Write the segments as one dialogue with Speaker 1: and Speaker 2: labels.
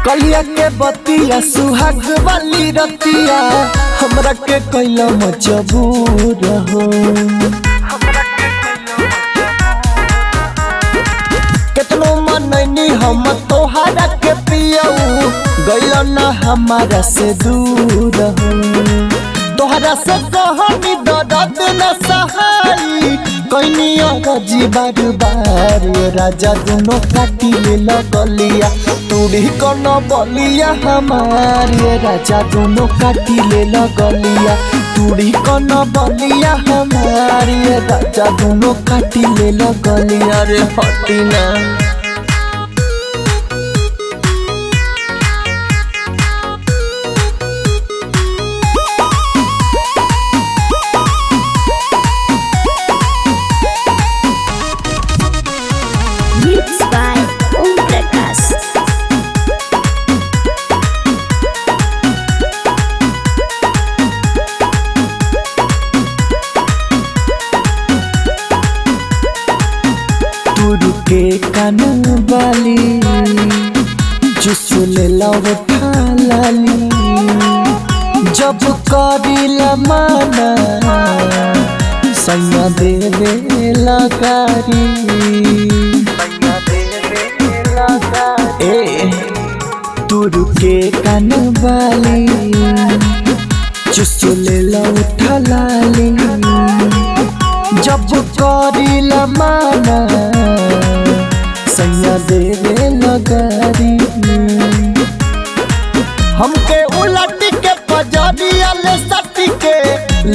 Speaker 1: कलिया के बतिया सुहाग वाली रतिया हमरा के कैला मजबूर हो। कितनो मनैनी हम तोहरा के पियऊ गैला ना हमारा से दूर हो। तोहरा से कहनी दर्द न सहाई कैनिया रजी बार बार राजा दोनों काटी ले लगलिया तूड़ी कन बलिया हमारे राजा दोनों काटी ले लगलिया तूड़ी कन बलिया हमारे राजा दोनों काटी ले लगलिया रे हटिना। के कान बाली चुसले लौटा लाली जब करिला माना सैया देवे लगारी ए तुरु के कान बाली चुसले लौटा लाली जब करिला माना सैया देवे लगारी हमके उलट के पजरिया ले सट के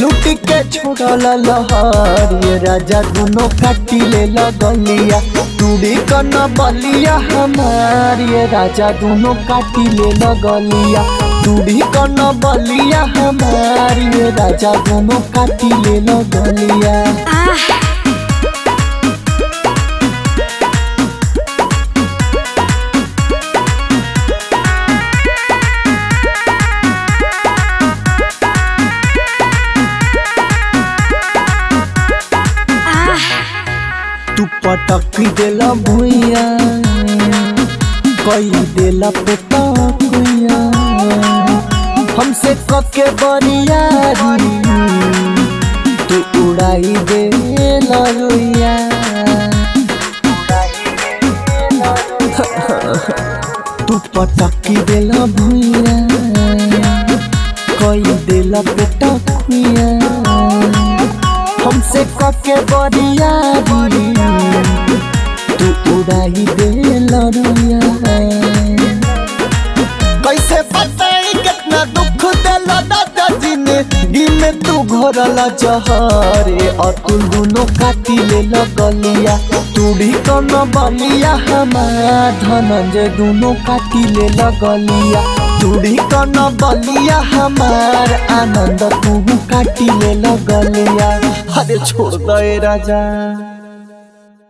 Speaker 1: लूट के छोड़ल लहर राजा दोनों काटी ले लगलिया तूड़ी कन बलिया हमारी राजा दोनों काटी ले लगलिया तूड़ी कन बलिया हमारी राजा दोनों काटी ले लगलिया। तू पटक देला भुइया कई देला पेटकुइया हमसे कके बरियारी तू उड़ाई देला रुइया। तू पटक देला भुइया कई देला पेटकुइया हमसे कके बरियारी तू उड़ाई देला रुइया। कैसे बताई कितना दुख देला दादा जी ने दिन में तू घोरला जहरे अतुल दोनों काटी ले लगलिया तूड़ी कन बलिया हमारा धनंजय दोनों काटी ले लगलिया तूड़ी कन बलिया हमार आनंद तू काटी ले लगलिया। अरे छोड़ दे राजा।